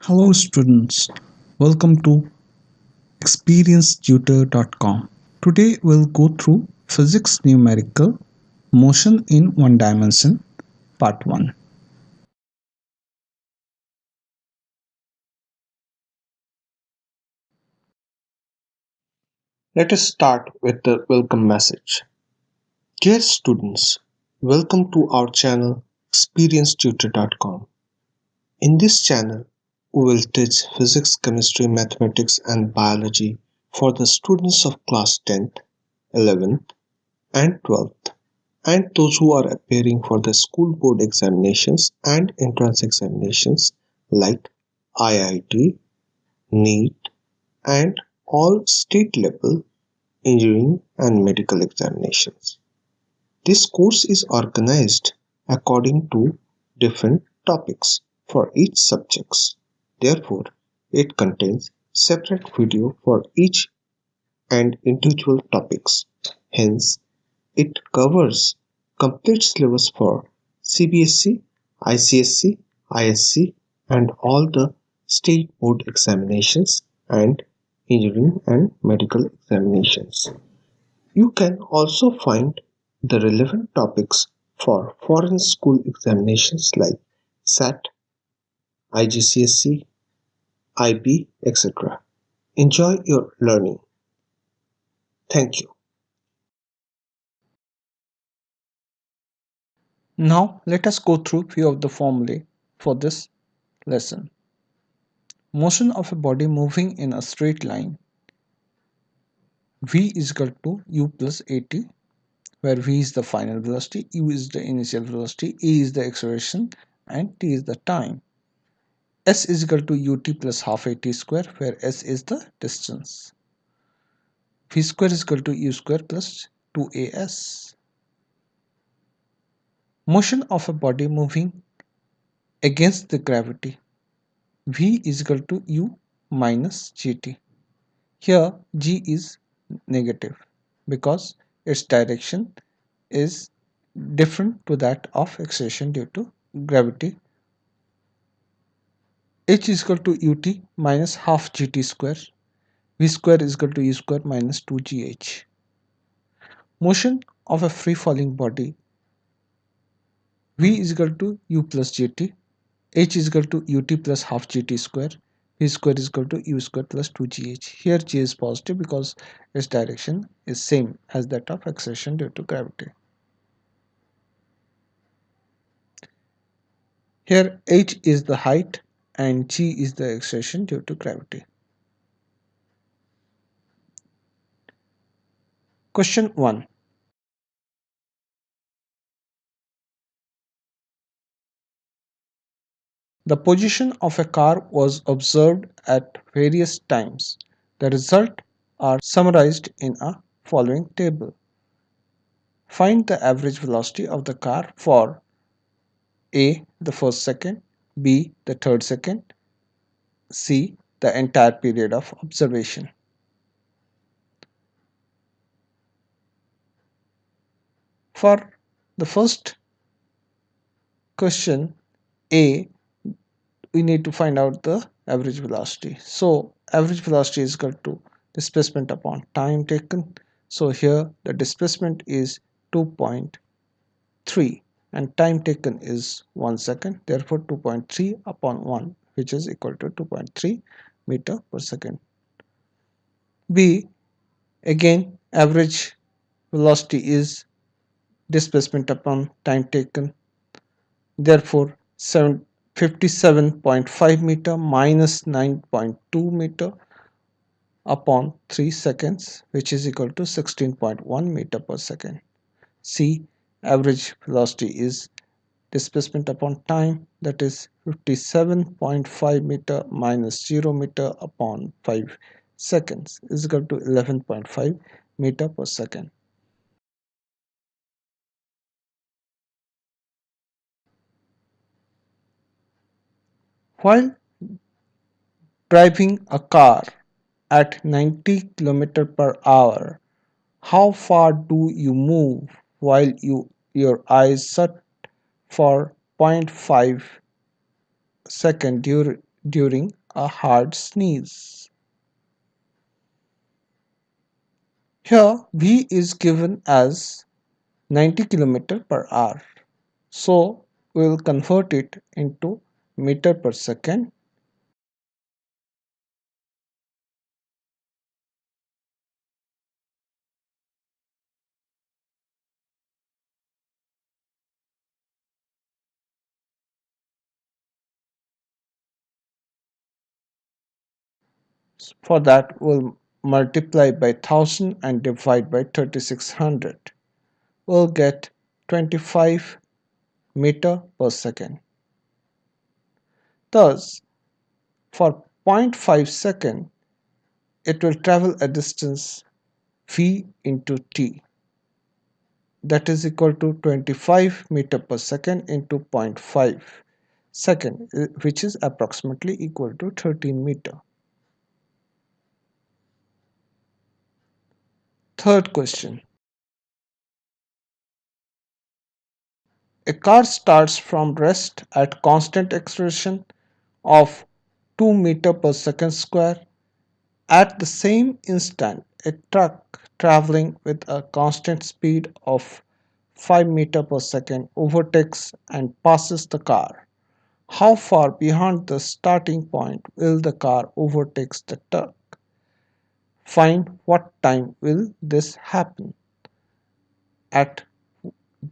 Hello students, welcome to experiencetutor.com. Today we'll go through physics numerical motion in one dimension part 1. Let us start with the welcome message. Dear students, welcome to our channel experiencetutor.com. In this channel, we will teach physics, chemistry, mathematics and biology for the students of class 10th, 11th and 12th and those who are appearing for the school board examinations and entrance examinations like IIT, NEET and all state level engineering and medical examinations. This course is organized according to different topics for each subjects. Therefore, it contains separate video for each and individual topics. Hence, it covers complete syllabus for CBSE, ICSE, ISC and all the state board examinations and engineering and medical examinations. You can also find the relevant topics for foreign school examinations like SAT, IGCSE, IB, etc. Enjoy your learning. Thank you. Now let us go through few of the formulae for this lesson. Motion of a body moving in a straight line. V is equal to U plus AT, where V is the final velocity, U is the initial velocity, A is the acceleration and T is the time. S is equal to ut plus half at square, where S is the distance. V square is equal to u square plus 2as. Motion of a body moving against the gravity. V is equal to u minus gt. Here g is negative because its direction is different to that of acceleration due to gravity. H is equal to ut minus half gt square. V square is equal to u square minus 2gh. Motion of a free falling body. V is equal to u plus gt. H is equal to ut plus half gt square. V square is equal to u square plus 2gh. Here g is positive because its direction is same as that of acceleration due to gravity. Here h is the height and g is the acceleration due to gravity. Question 1. The position of a car was observed at various times. The results are summarized in a following table. Find the average velocity of the car for A, the first second, B, the third second, C, the entire period of observation. For the first question, A, we need to find out the average velocity. So average velocity is equal to displacement upon time taken. So here the displacement is 2.3 and time taken is 1 second. Therefore 2.3 upon 1, which is equal to 2.3 meter per second. B, again average velocity is displacement upon time taken. Therefore 57.5 meter minus 9.2 meter upon 3 seconds, which is equal to 16.1 meter per second. C, average velocity is displacement upon time, that is 57.5 meter minus 0 meter upon 5 seconds is equal to 11.5 meter per second. While driving a car at 90 km per hour, how far do you move while your eyes shut for 0.5 second during a hard sneeze. Here V is given as 90 km per hour. So we will convert it into meter per second. For that, we'll multiply by 1000 and divide by 3600. We'll get 25 meter per second. Thus, for 0.5 second, it will travel a distance v into t, that is equal to 25 meter per second into 0.5 second, which is approximately equal to 13 meter. Third question. A car starts from rest at constant acceleration of 2 meter per second square. At the same instant, a truck traveling with a constant speed of 5 meter per second overtakes and passes the car. How far behind the starting point will the car overtake the truck? Find what time will this happen. At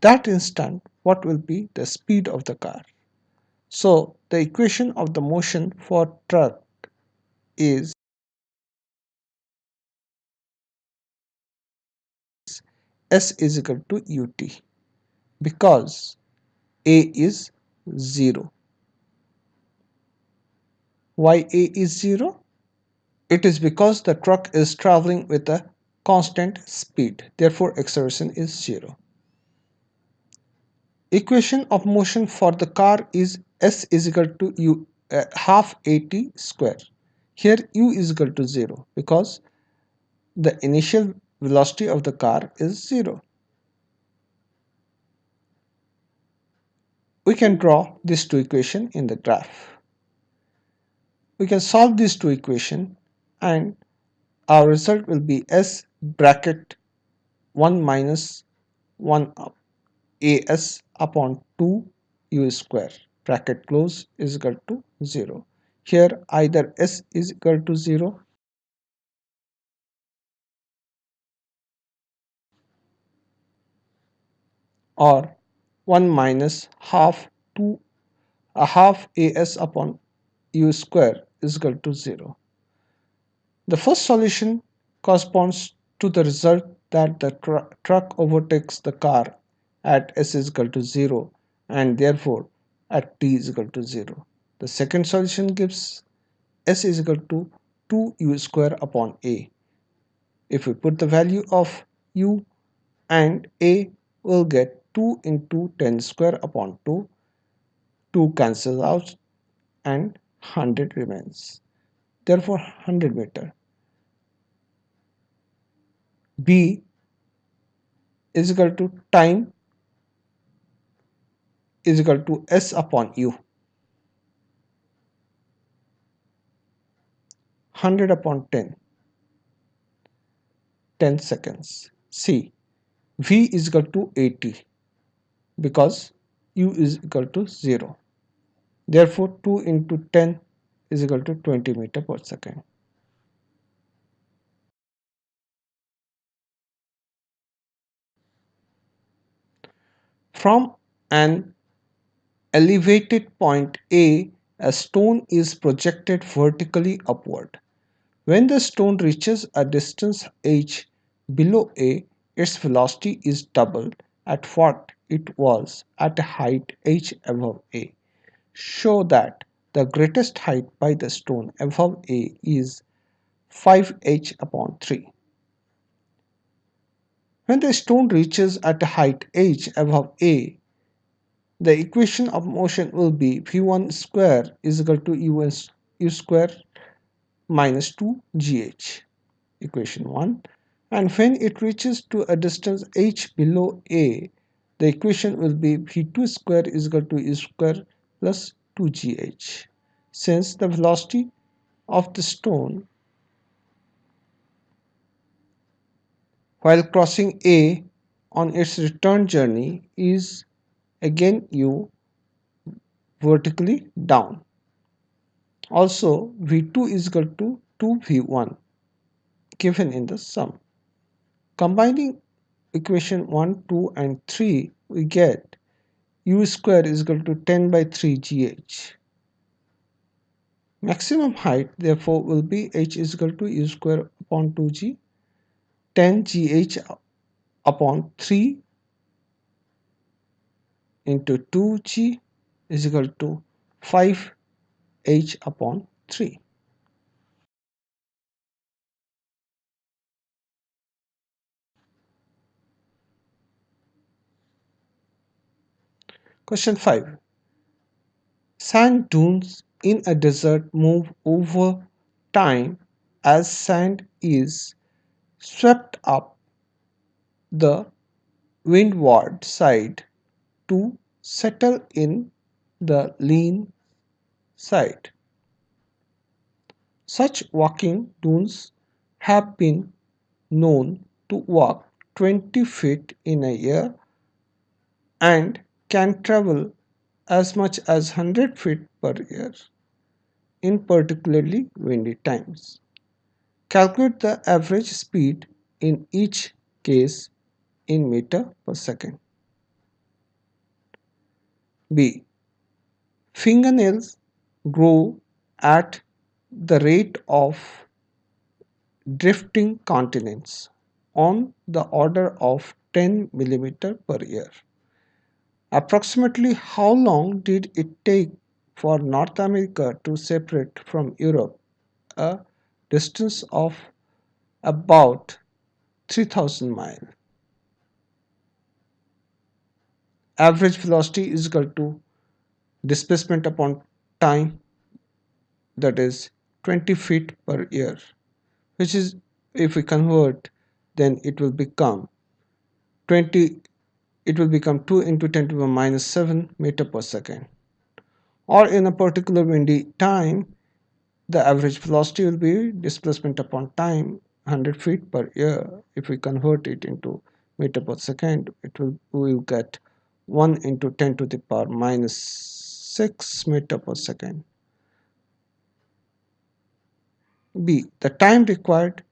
that instant, what will be the speed of the car? So the equation of the motion for truck is S is equal to ut, because A is 0. Why A is 0? It is because the truck is traveling with a constant speed. Therefore, acceleration is 0. Equation of motion for the car is S is equal to U half AT square. Here U is equal to 0 because the initial velocity of the car is 0. We can draw these two equations in the graph. We can solve these two equations and our result will be S bracket 1 minus 1 as upon 2 u square bracket close is equal to 0. Here either S is equal to 0 or 1 minus half 2 a half as upon u square is equal to 0. The first solution corresponds to the result that the truck overtakes the car at s is equal to 0 and therefore at t is equal to 0. The second solution gives s is equal to 2u square upon a. If we put the value of u and a, we'll get 2 into 10 square upon 2. 2 cancels out and 100 remains. Therefore 100 meter. B is equal to time is equal to s upon u. 100 upon 10, 10 seconds. C. V is equal to 80 because u is equal to 0. Therefore 2 into 10 is equal to 20 meter per second. From an elevated point a stone is projected vertically upward. When the stone reaches a distance h below a, its velocity is doubled at what it was at a height h above a. Show that the greatest height by the stone above a is 5h upon 3. When the stone reaches at a height h above a, the equation of motion will be v1 square is equal to u square minus 2gh, equation 1. And when it reaches to a distance h below a, the equation will be v2 square is equal to u square plus 2gh. since the velocity of the stone while crossing A on its return journey is again u vertically down. Also, V2 is equal to 2V1 given in the sum. Combining equation 1, 2 and 3, we get u square is equal to 10 by 3 gh. Maximum height therefore will be h is equal to u square upon 2g, 10 gh upon 3 into 2g is equal to 5h upon 3. Question 5. Sand dunes in a desert move over time as sand is swept up the windward side to settle in the lean side. Such walking dunes have been known to walk 20 feet in a year and can travel as much as 100 feet per year in particularly windy times. Calculate the average speed in each case in meter per second. B. Fingernails grow at the rate of drifting continents on the order of 10 millimeter per year. Approximately how long did it take for North America to separate from Europe, a distance of about 3000 miles? Average velocity is equal to displacement upon time, that is 20 feet per year, which is, if we convert, then it will become 20, it will become 2 into 10 to the minus 7 meter per second. Or in a particular windy time, the average velocity will be displacement upon time 100 feet per year. If we convert it into meter per second, we will get 1 into 10 to the power minus 6 meter per second. B. The time required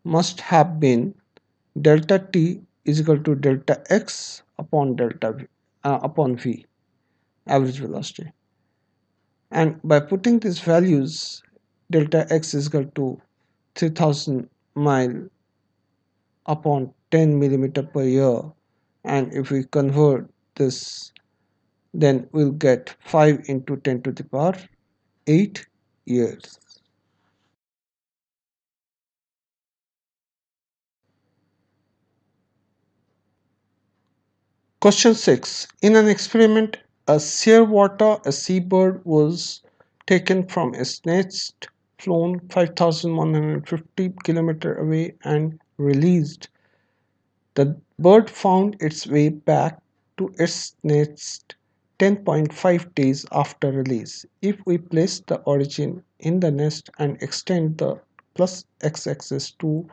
must have been delta t is equal to delta x upon upon v, average velocity. And by putting these values, delta x is equal to 3000 mile upon 10 millimeter per year, and if we convert this, then we'll get 5 into 10 to the power 8 years. Question 6. In an experiment, a shearwater, a seabird, was taken from its nest, flown 5150 km away, and released. The bird found its way back to its nest 10.5 days after release. If we place the origin in the nest and extend the plus x-axis to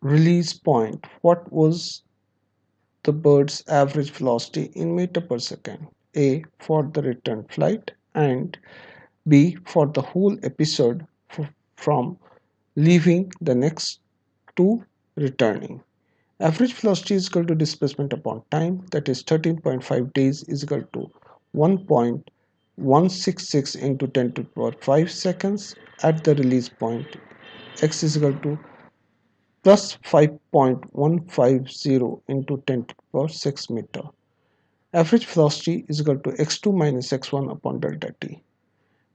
release point, what was the bird's average velocity in meter per second? A for the return flight and B for the whole episode from leaving the nest to returning. Average velocity is equal to displacement upon time, that is 13.5 days is equal to 1.166 into 10 to the power 5 seconds at the release point. X is equal to plus 5.150 into 10 to the power 6 meter. Average velocity is equal to x2 minus x1 upon delta t.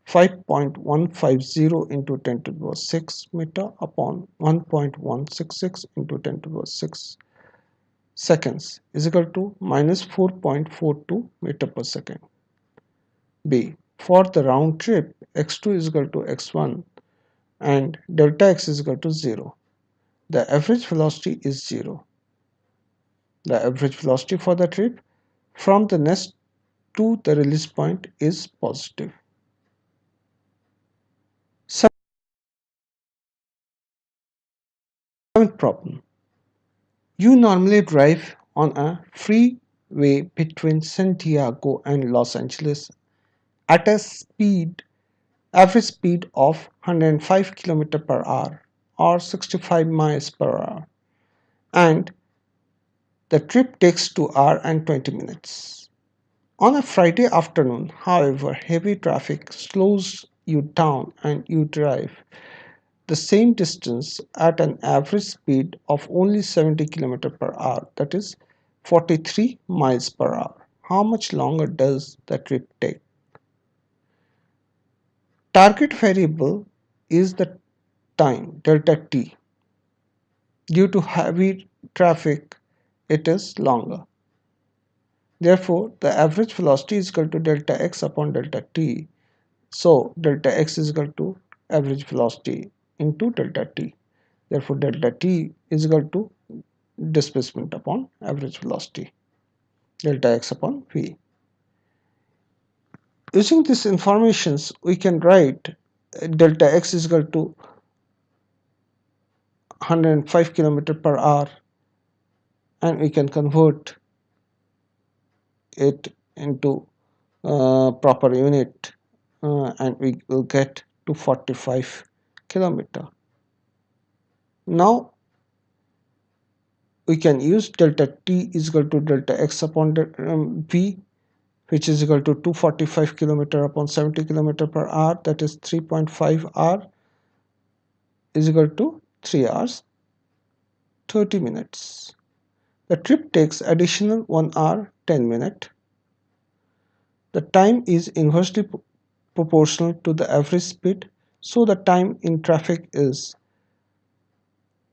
5.150 into 10 to the power 6 meter upon 1.166 into 10 to the power 6 seconds is equal to minus 4.42 meter per second. B. For the round trip, x2 is equal to x1 and delta x is equal to 0. The average velocity is 0. The average velocity for the trip from the nest to the release point is positive. Seventh problem. You normally drive on a freeway between Santiago and Los Angeles at a average speed of 105 km per hour or 65 miles per hour, and the trip takes 2 hours and 20 minutes. On a Friday afternoon, however, heavy traffic slows you down and you drive the same distance at an average speed of only 70 km per hour, that is 43 miles per hour. How much longer does the trip take? Target variable is the time, delta t. Due to heavy traffic, it is longer. Therefore, the average velocity is equal to delta x upon delta t. So, delta x is equal to average velocity into delta t. Therefore, delta t is equal to displacement upon average velocity, delta x upon v. Using these informations, we can write delta x is equal to 105 km per hour, and we can convert it into proper unit, and we will get to 45 kilometer. Now we can use delta t is equal to delta x upon v, which is equal to 245 km upon 70 km per hour, that is 3.5 hour, is equal to 3 hours 30 minutes. The trip takes additional 1 hour 10 minutes. The time is inversely proportional to the average speed, so the time in traffic is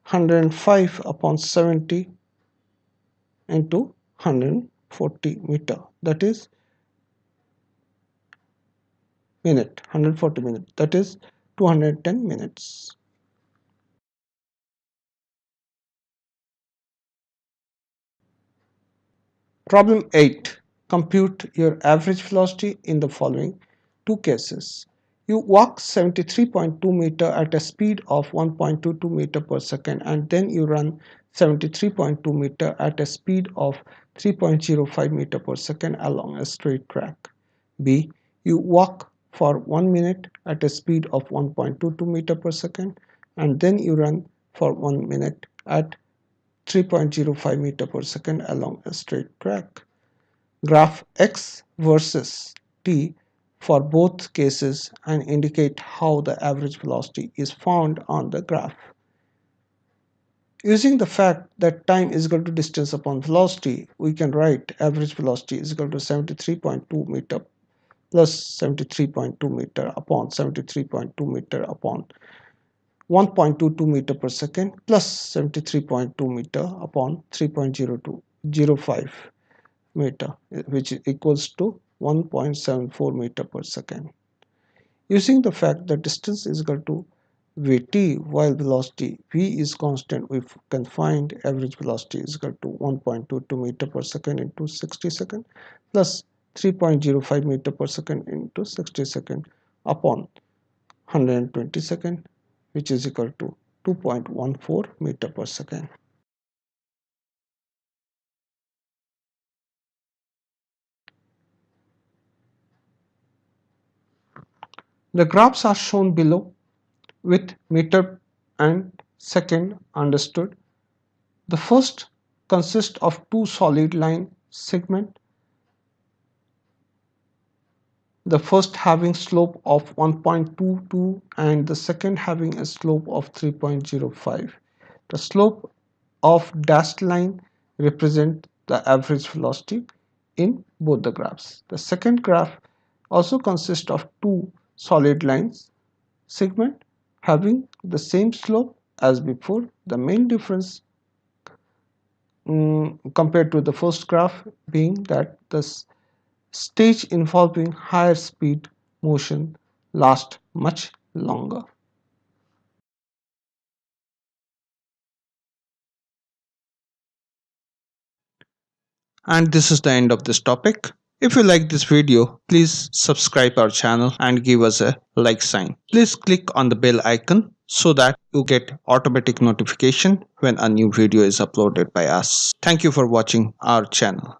105 upon 70 into 140 meter, that is 140 minutes, that is 210 minutes. Problem 8. Compute your average velocity in the following two cases. You walk 73.2 meter at a speed of 1.22 meter per second, and then you run 73.2 meter at a speed of 3.05 meter per second along a straight track. B. You walk for 1 minute at a speed of 1.22 meter per second, and then you run for 1 minute at 3.05 meter per second along a straight track. Graph x versus t for both cases and indicate how the average velocity is found on the graph. Using the fact that time is equal to distance upon velocity, we can write average velocity is equal to 73.2 meter plus 73.2 meter upon 73.2 meter upon 1.22 meter per second plus 73.2 meter upon 3.0205 meter, which equals to 1.74 meter per second. Using the fact that distance is equal to Vt while velocity v is constant, we can find average velocity is equal to 1.22 meter per second into 60 seconds plus 3.05 meter per second into 60 seconds upon 120 seconds, which is equal to 2.14 meter per second. The graphs are shown below with meter and second understood. The first consists of two solid line segments, the first having slope of 1.22 and the second having a slope of 3.05. The slope of dashed line represents the average velocity in both the graphs. The second graph also consists of two solid lines segment having the same slope as before. The main difference compared to the first graph being that the stage involving higher speed motion lasts much longer. And this is the end of this topic. If you like this video, please subscribe our channel and give us a like sign. Please click on the bell icon so that you get automatic notification when a new video is uploaded by us. Thank you for watching our channel.